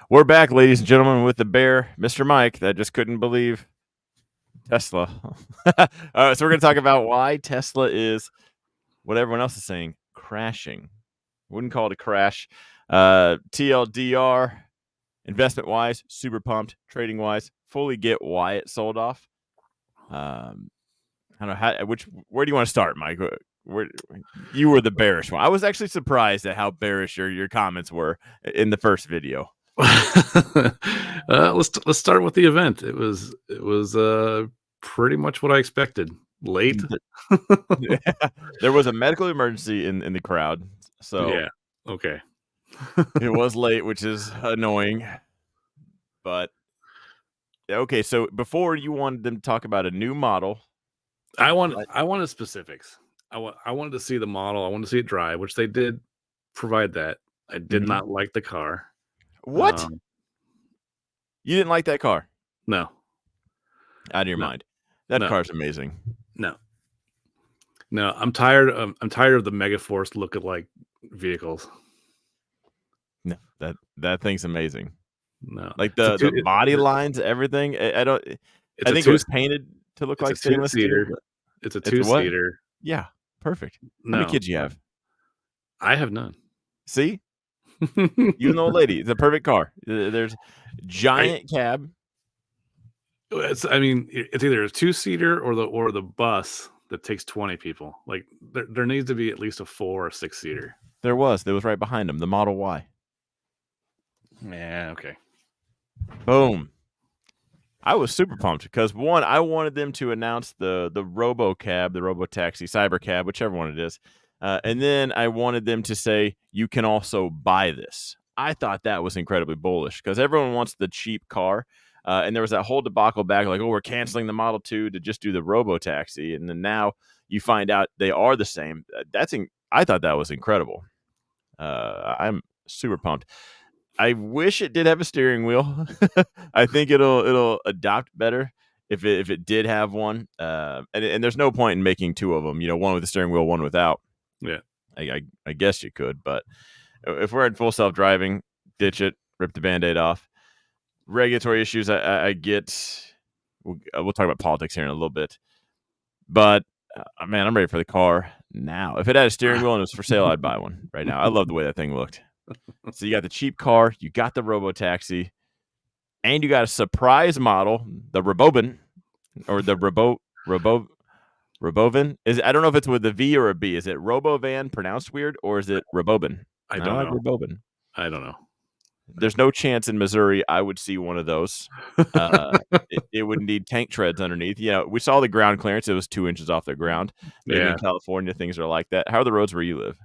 We're back, ladies and gentlemen, with the bear, Mr. Mike, that just couldn't believe Tesla. So we're going to talk about why Tesla is what everyone else is saying, crashing. Wouldn't call it a crash. TLDR, investment wise, super pumped. Trading wise, fully get why it sold off. I don't know where do you want to start, Mike? Where you were the bearish one. I was actually surprised at how bearish your comments were in the first video. Let's start with the event. It was pretty much what I expected. Late. There was a medical emergency in the crowd, so yeah. Okay. it was late, which is annoying. But okay, so before you wanted them to talk about a new model, I wanted specifics. I wanted to see the model. I wanted to see it drive, which they did provide that. I did not like the car. What? You didn't like that car? No. Out of your mind. That car's amazing. No, I'm tired of the Megaforce look-alike vehicles. No, that thing's amazing. No, like the body lines, everything. I don't. I think it was painted to look like stainless steel. It's a two-seater. Yeah, perfect. How many kids you have? I have none. See, you and the old lady. It's a perfect car. There's giant cab. It's either a two-seater or the bus that takes 20 people. Like there needs to be at least a 4 or 6-seater. There was right behind him, the Model Y. Yeah, okay. Boom. I was super pumped because one, I wanted them to announce the RoboCab, the RoboTaxi, Cybercab, whichever one it is. And then I wanted them to say, you can also buy this. I thought that was incredibly bullish because everyone wants the cheap car. And there was that whole debacle back, like, oh, we're canceling the Model 2 to just do the RoboTaxi. And then now you find out they are the same. I thought that was incredible. I'm super pumped. I wish it did have a steering wheel. I think it'll adopt better if it did have one. And there's no point in making two of them. One with the steering wheel, one without. Yeah, I guess you could, but if we're in full self-driving, ditch it, rip the Band-Aid off. Regulatory issues, I get. We'll talk about politics here in a little bit, but man, I'm ready for the car now. If it had a steering wheel and it was for sale, I'd buy one right now. I love the way that thing looked. So you got the cheap car, you got the RoboTaxi, and you got a surprise model, the Robobin, or the Robovin. I don't know if it's with a V or a B. Is it Robovan pronounced weird, or is it Robobin? I don't know. Robobin. I don't know. There's no chance in Missouri I would see one of those. It would need tank treads underneath. We saw the ground clearance. It was 2 inches off the ground. Maybe in California, things are like that. How are the roads where you live?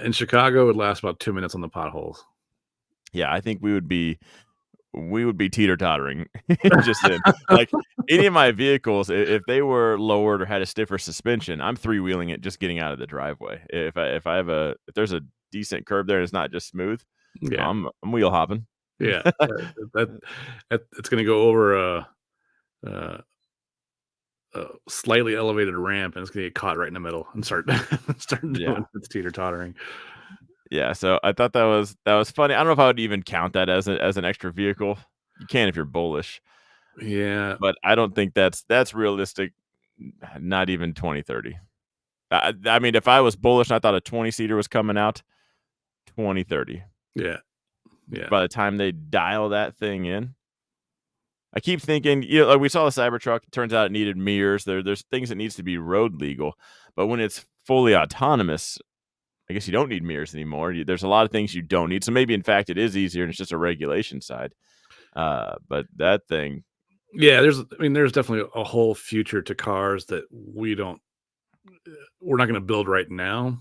In Chicago, it would last about 2 minutes on the potholes. Yeah, I think we would be teeter-tottering. Just in. Like any of my vehicles, if they were lowered or had a stiffer suspension, I'm three-wheeling it just getting out of the driveway. If there's a decent curb there and it's not just smooth, I'm wheel hopping. Yeah, it's going to go over a slightly elevated ramp, and it's going to get caught right in the middle and start doing its teeter-tottering. Yeah, so I thought that was funny. I don't know if I would even count that as an extra vehicle. You can if you're bullish. Yeah, but I don't think that's realistic. Not even 2030. I mean, if I was bullish and I thought a 20-seater was coming out, 2030. Yeah. By the time they dial that thing in, I keep thinking, like we saw the Cybertruck. It turns out it needed mirrors. There's things that needs to be road legal, but when it's fully autonomous, I guess you don't need mirrors anymore. There's a lot of things you don't need. So maybe, in fact, it is easier and it's just a regulation side. But that thing. Yeah, there's definitely a whole future to cars that we're not going to build right now.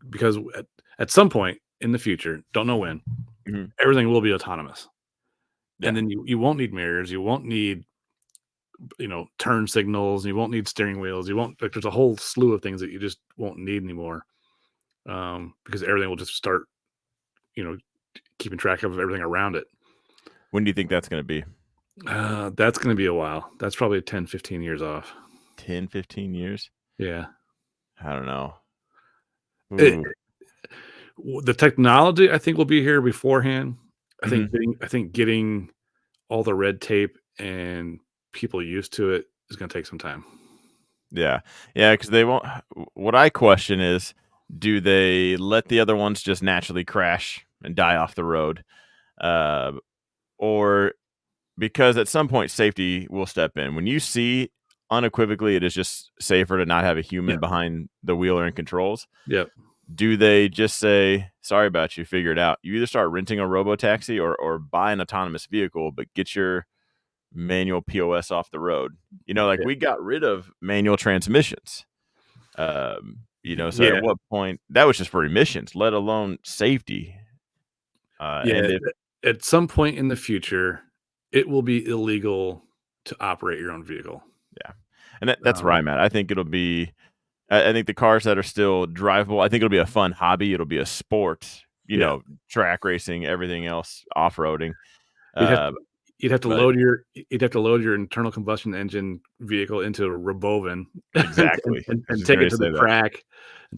Because at some point in the future, don't know when, everything will be autonomous. Yeah. And then you won't need mirrors. You won't need, turn signals. You won't need steering wheels. There's a whole slew of things that you just won't need anymore. Because everything will just start, keeping track of everything around it. When do you think that's going to be? That's going to be a while. That's probably 10, 15 years off. 10, 15 years? Yeah. I don't know. The technology, I think, will be here beforehand. Mhm. I think getting all the red tape and people used to it is gonna take some time. Yeah. Yeah, because they won't what I question is, do they let the other ones just naturally crash and die off the road? Uh, or because at some point, safety will step in. When you see unequivocally it is just safer to not have a Yeah, human behind the wheel or in controls, yep, do they just say, "Sorry about you, figure it out"? You either start renting a robo taxi or buy an autonomous vehicle, but get your manual POS off the road. Like, yeah, we got rid of manual transmissions. So at yeah, what point that was just for emissions, let alone safety. yeah. And if At some point in the future, it will be illegal to operate your own vehicle. Yeah, and that's where Um, I'm at. I think it'll be I think the cars that are still drivable, I think it'll be a fun hobby. It'll be a sport, yeah, track racing, everything else, off-roading. you'd have Uh, to but you'd have to load your internal combustion engine vehicle into a Reboven exactly. I was and just take getting it ready to to the say that. track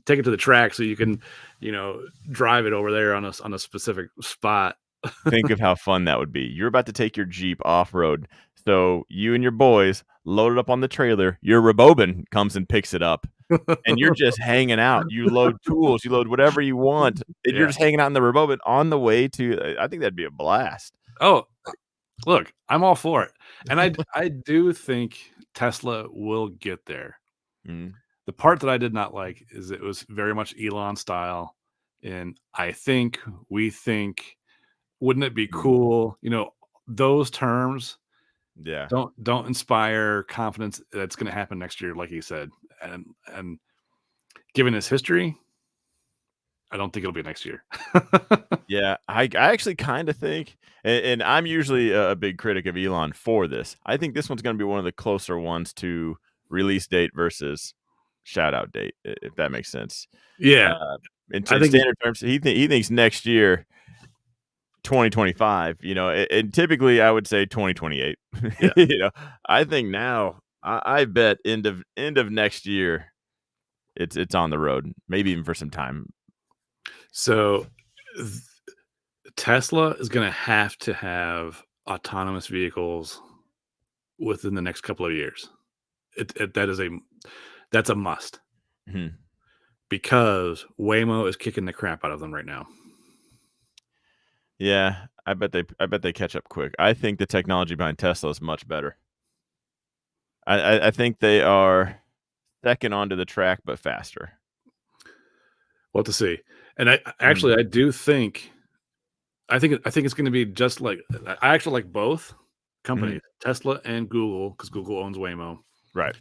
take it to the track so you can, drive it over there on a specific spot. Think of how fun that would be. You're about to take your Jeep off-road, so you and your boys load it up on the trailer, your Reboban comes and picks it up, and you're just hanging out. You load tools, you load whatever you want, and you're Yeah. just hanging out in the Reboban on the way to I think that'd be a blast. Oh, look, I'm all for it, and I do think Tesla will get there. Mhm, The part that I did not like is it was very much Elon style, and I think, we think, wouldn't it be mhm. cool? Those terms Yeah. don't inspire confidence that's gonna happen next year, like you said, and given his history, I don't think it'll be next year. Yeah, I actually kinda think and I'm usually a big critic of Elon for this. I think this one's gonna be one of the closer ones to release date versus shout out date, I if that makes sense. Yeah, Uh, I in think it's standard terms, he thinks next year, 2025, and typically I would say 2028. yeah. You know, I think now, I bet end of next year, it's on the road, maybe even for some time. So, th Tesla is gonna have to have autonomous vehicles within the next couple of years. That is that's a must Mhm. because Waymo is kicking the crap out of them right now. Yeah, I bet they catch up quick. I think the technology behind Tesla is much better. I think they are second onto the track, but faster. Well, to see. And Mhm, I do think I think it's gonna be just like I actually like both mhm, companies, Tesla and Google, because Google owns Waymo. right.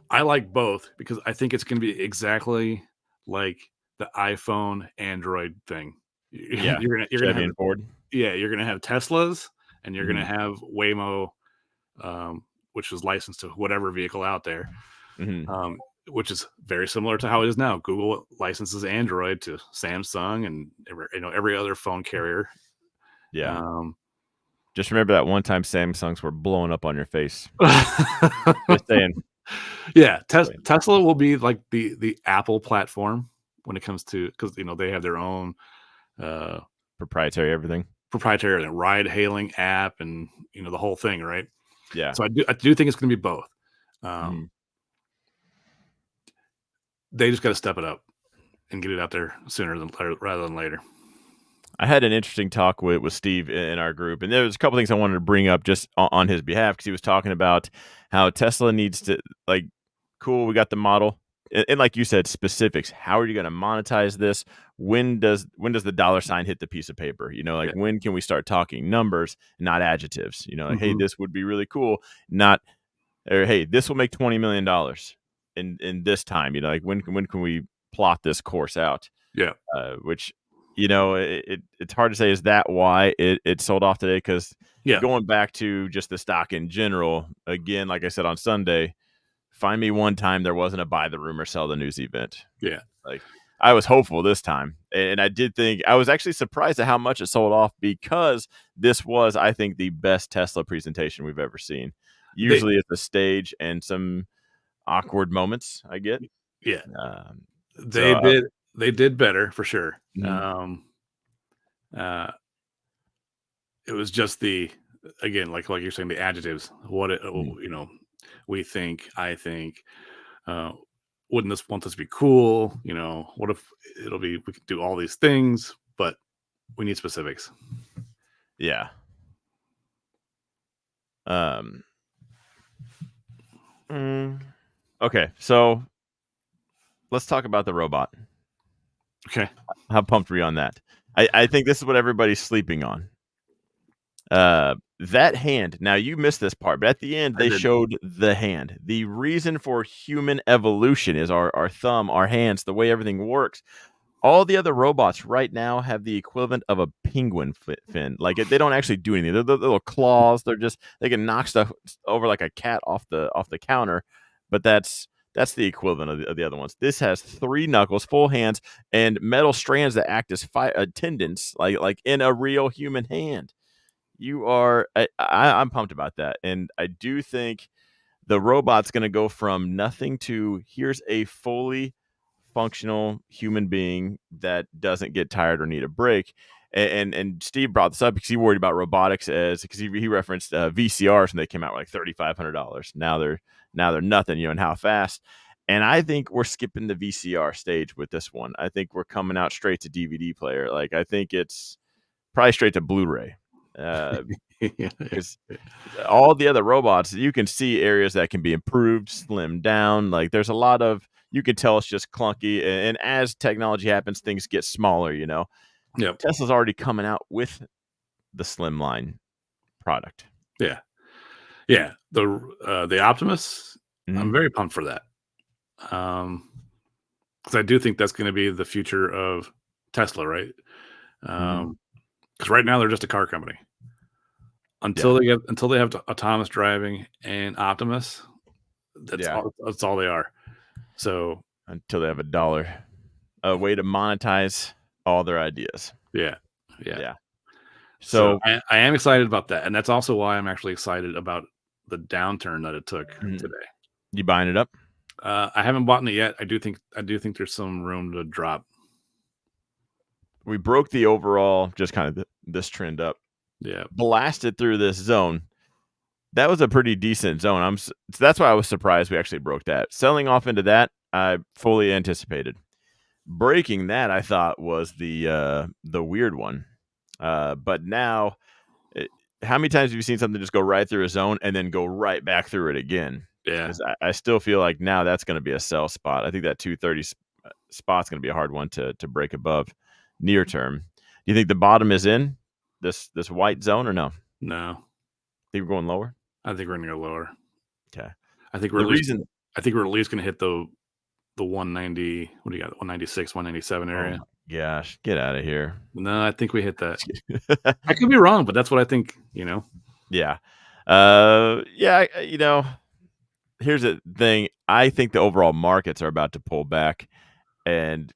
I like both because I think it's gonna be exactly like the iPhone Android thing. Yeah, You're gonna Chevy have and Ford. yeah, you're gonna have Teslas and you're gonna Mhm, have Waymo, which is licensed to whatever vehicle out there, mhm, um, which is very similar to how it is now. Google licenses Android to Samsung and every other phone carrier. yeah. Um, Just remember that one time Samsungs were blowing up on your face. Just saying. yeah, Just saying. Tesla will be like the Apple platform when it comes to because they have their own uh, Proprietary everything. proprietary ride hailing app and the whole thing, right? Yeah. So I do think it's going to be both. Mhm. Um, they just got to step it up and get it out there sooner than rather than later. I had an interesting talk with Steve in our group, and there was a couple things I wanted to bring up just on his behalf because he was talking about how Tesla needs to like, cool, we got the model, and like you said, specifics. How are you going to monetize this? When does the dollar sign hit the piece of paper? Like Yeah. when can we start talking numbers, not adjectives? Like hey, Hmm. this would be really cool, not or hey, this will make $20 million in this time. Like when can we plot this course out? Yeah. Which it's hard to say is that why it sold off today because Yeah. going back to just the stock in general again like I said on Sunday, find me one time there wasn't a buy the rumor sell the news event. Yeah. Like I was hopeful this time, and I did think I was actually surprised at how much it sold off because this was I think the best Tesla presentation we've ever seen. They Usually it's a stage and some awkward moments I get. yeah. um, They so did they did better for sure. mhm. Uh it was just the again, like you're saying, the adjectives. What it, Mm. we think, I think. Uh, wouldn't this want this to be cool? What if it'll be we can do all these things, but we need specifics. Yeah. Um. mm, Okay, so let's talk about the robot. Okay. How pumped were you on that? I think this is what everybody's sleeping on. That hand. Now you missed this part, but at the end I they did. showed the hand. The reason for human evolution is our thumb, our hands, the way everything works. All the other robots right now have the equivalent of a penguin fin. Like they don't actually do anything. They're the little claws. They can knock stuff over like a cat off the counter, but that's the equivalent of the other ones. This has 3 knuckles, full hands, and metal strands that act as tendons, like in a real human hand. I'm pumped about that, and I do think the robot's going to go from nothing to here's a fully functional human being that doesn't get tired or need a break. And Steve brought this up because he worried about robotics because he referenced VCRs when they came out were like $3,500. Now they're nothing, and how fast. And I think we're skipping the VCR stage with this one. I think we're coming out straight to DVD player. Like I think it's probably straight to Blu-ray. Uh, Yeah. because all the other robots, you can see areas that can be improved, slimmed down. Like there's a lot of you can tell it's just clunky, and as technology happens, things get smaller. Yep. Tesla's already coming out with the slimline product. Yeah. Yeah. The Optimus, I'm Mhm, very pumped for that. Because I do think that's going to be the future of Tesla, right? mhm. Because right now they're just a car company Yeah, until they have autonomous driving and Optimus. yeah. That's all they are. So Until they have a way to monetize all their ideas. yeah, yeah. Yeah. So So I am excited about that, and that's also why I'm actually excited about the downturn that it took mhm. today. You buying it up? I haven't bought it yet. I do think there's some room to drop. We broke the overall, just kind of this trend up, Yeah, blasted through this zone. That was a pretty decent zone. So that's why I was surprised we actually broke that. Selling off into that, I fully anticipated. Breaking that, I thought was the weird one. But now, it, how many times have you seen something just go right through a zone and then go right back through it again? yeah. Because I still feel like now that's going to be a sell spot. I think that 230 spot's going to be a hard one to break above near term. Do you think the bottom is in this white zone or no? No, Think we're going lower? I think we're gonna go lower. Okay. I think we're The at least. reason I think we're at least gonna hit the 190. What do you got? 196, 197 Oh area. my gosh, get out of here. No, I think we hit that. I could be wrong, but that's what I think. Yeah. Yeah, here's the thing. I think the overall markets are about to pull back, and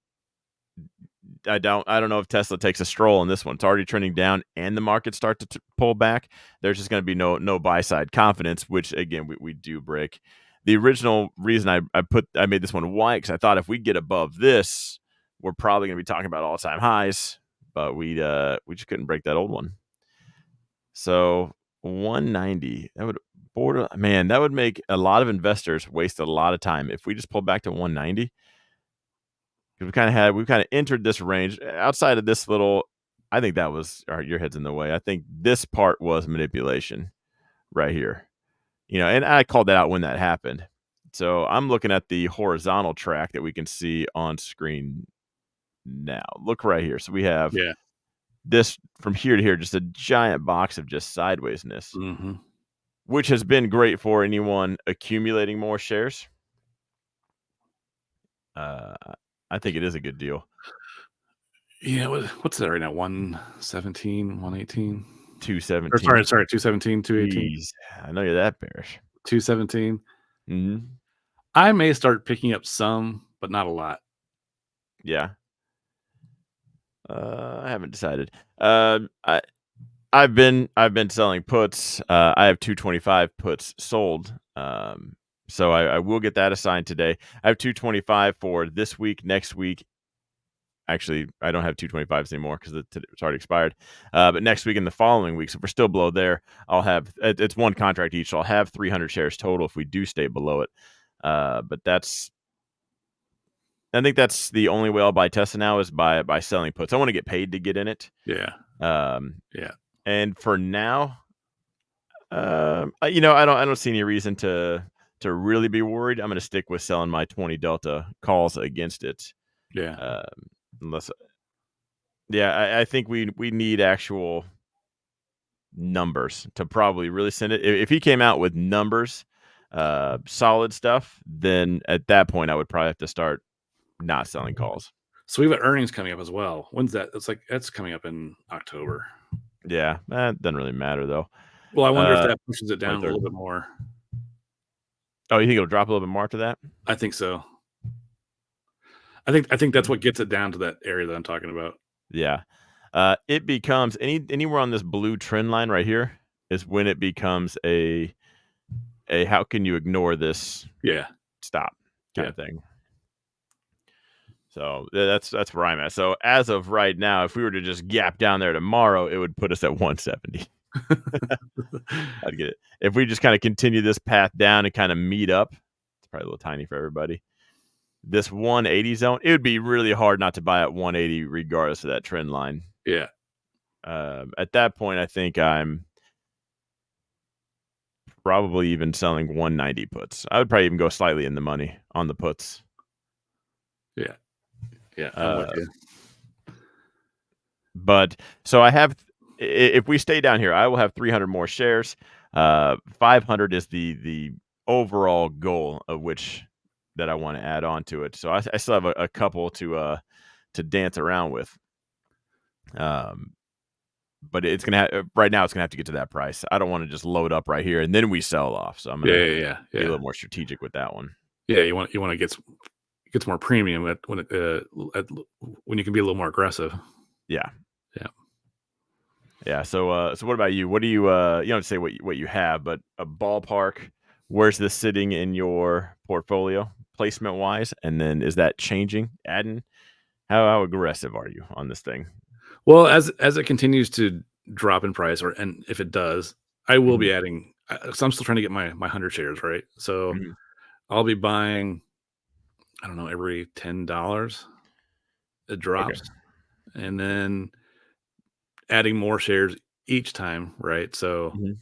I don't know if Tesla takes a stroll on this one. It's already trending down and the markets start to pull back. There's just going to be no buy side confidence, which again we do break. The original reason I made this one white because I thought if we get above this, we're probably going to be talking about all time highs, but we just couldn't break that old one. So 190, that would that would make a lot of investors waste a lot of time if we just pulled back to 190. We've kind of entered this range outside of this little. I think that was your head's in the way. I think this part was manipulation right here. And I called that out when that happened. So I'm looking at the horizontal track that we can see on screen now. Look right here. So we have Yeah. this from here to here, just a giant box of just sidewaysness, Hmm. which has been great for anyone accumulating more shares. Uh, I think it is a good deal. Yeah. What's that right now? 117, 118. Or 217. sorry, 217, 218, Jeez, I know you're that bearish. 217. Mhm. I may start picking up some, but not a lot. Yeah. I haven't decided. I've been selling puts. I have 225 puts sold. So I will get that assigned today. I have 225 for this week, next week, Actually, I don't have 225s anymore because it's already expired. But next week and the following weeks, if we're still below there, I'll have it's one contract each. So I'll have 300 shares total if we do stay below it. But I think that's the only way I'll buy Tesla now is by selling puts. I want to get paid to get in it. Yeah. Um, Yeah. and for now, I don't see any reason to really be worried. I'm going to stick with selling my 20 Delta calls against it. Yeah. Unless, yeah, I think we need actual numbers to probably really send it. If he came out with numbers, solid stuff, then at that point I would probably have to start not selling calls. So we have earnings coming up as well. When's that? That's coming up in October. Yeah, that doesn't really matter though. Well, I wonder if that pushes it down a 23rd. little bit more. Oh, you think it'll drop a little bit more after that? I think so. I think that's Mhm. what gets it down to that area that I'm talking about. Yeah. It becomes anywhere on this blue trend line right here is when it becomes a how can you ignore this Yeah. stop kind Yeah. of thing. So that's where I'm at. So as of right now, if we were to just gap down there tomorrow, it would put us at 170. I'd get it. If we just kind of continue this path down and kind of meet up, it's probably a little tiny for everybody. This 180 zone, it would be really hard not to buy at 180 regardless of that trend line. Yeah. At that point, I think I'm probably even selling 190 puts. I would probably even go slightly in the money on the puts. Yeah. Yeah. I'm with you. But so I have, if we stay down here, I will have 300 more shares. 500 is the overall goal of which that I want to add on to it. So I still have a couple to dance around with. But it's gonna right now. It's gonna have to get to that price. I don't want to just load up right here and then we sell off. So I'm Yeah. gonna Yeah. Yeah. be a Yeah. little more strategic with that one. Yeah. You want to get some more premium when you can be a little more aggressive. Yeah. Yeah. Yeah. So what about you? What do you you don't say what you have, but a ballpark. Where's this sitting in your portfolio placement wise? And then is that changing? Adding? How aggressive are you on this thing? Well, as it continues to drop in price, and if it does, I will Mhm, be adding. So I'm still trying to get my 100 shares, right? So mhm. I'll be buying. I don't know, every $10 it Okay. drops, and then adding more shares each time, right? So Mhm.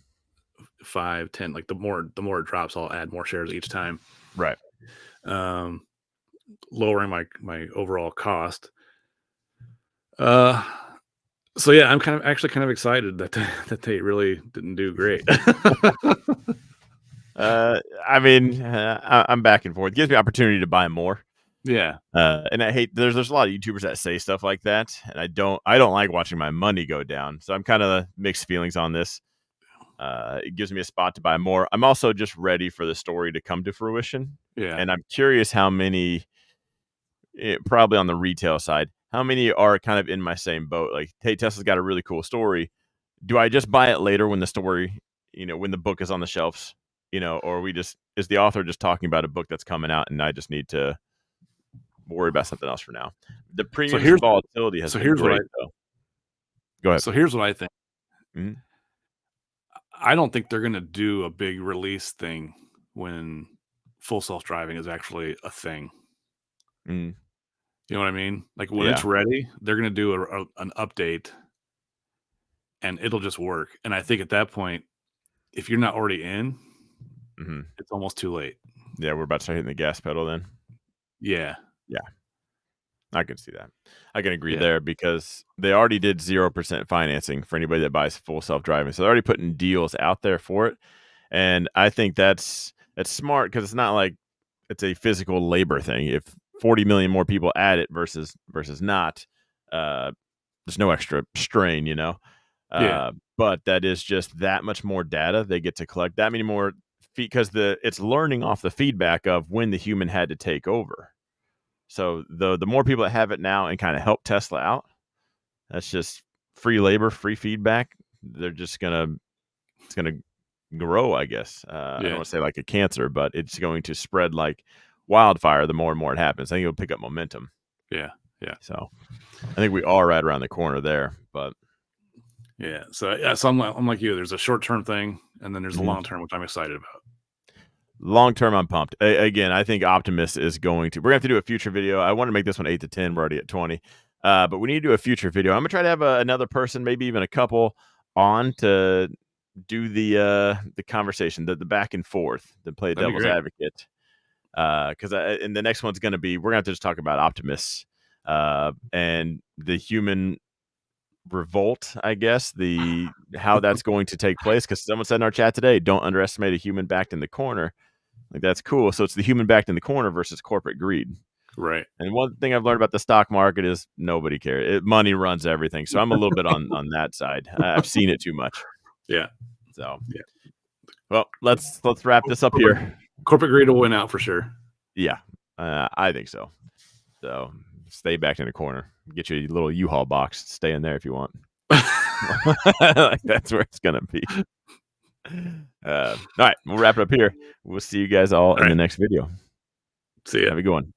5, 10, like the more it drops, I'll add more shares each time, Right. um, lowering my overall cost. Uh, so yeah, I'm kind of excited that that they really didn't do great. I mean, I'm back and forth. It gives me opportunity to buy more. Yeah, And I hate there's a lot of YouTubers that say stuff like that, and I don't like watching my money go down. So I'm kind of mixed feelings on this. It gives me a spot to buy more. I'm also just ready for the story to come to fruition, yeah. and I'm curious how many, probably on the retail side, how many are kind of in my same boat. Like, hey, Tesla's got a really cool story. Do I just buy it later when the story, when the book is on the shelves, or is the author just talking about a book that's coming out, and I just need to worry about something else for now. The So premiums here's and volatility has so been here's what great, I though. Go ahead. so here's what I think. Mhm, I don't think they're gonna do a big release thing when full self-driving is actually a thing. mhm, You know what I mean? Like, when it's yeah, ready, they're gonna do an update, and it'll just work, and I think at that point, if you're not already in, mhm. it's almost too late. Yeah, we're about to start hitting the gas pedal then. Yeah, Yeah, I can see that. I can agree yeah, there because they already did 0% financing for anybody that buys full self-driving, so they're already putting deals out there for it, and I think that's smart because it's not like it's a physical labor thing. If 40 million more people add it versus not, uh, there's no extra strain. yeah, But that is just that much more data they get to collect, that many more because it's learning off the feedback of when the human had to take over. So the more people that have it now and kind of help Tesla out, that's just free labor, free feedback. They're just it's gonna grow, I guess. I don't yeah, want to say like a cancer, but it's going to spread like wildfire the more and more it happens. I think it'll pick up momentum. yeah. Yeah. So I think we are right around the corner there, but Yeah. So I'm like you. There's a short term thing, and then there's a mhm. long term, which I'm excited about. Long term, I'm pumped. Again, I think Optimus is going to. We're gonna have to do a future video. I want to make this one 8 to 10. We're already at 20, but we need to do a future video. I'm gonna try to have another person, maybe even a couple, on to do the conversation, the back and forth, to play That'd be devil's great. advocate. Because and the next one's gonna be we're gonna have to just talk about Optimus and the human revolt, I guess, the how that's going to take place. Because someone said in our chat today, don't underestimate a human backed in the corner. Like, that's cool. So it's the human backed in the corner versus corporate greed. Right. And one thing I've learned about the stock market is nobody cares. Money runs everything. So I'm a little bit on that side. I've seen it too much. Yeah. So, Yeah. well, let's wrap this up Corporate, here. corporate greed will win out for sure. Yeah, I think so. So stay back in the corner. Get you a little U-Haul box. Stay in there if you want. Like, that's where it's gonna be. All right, we'll wrap it up here. We'll see you guys all All in the right. next video. See ya. Have a good one.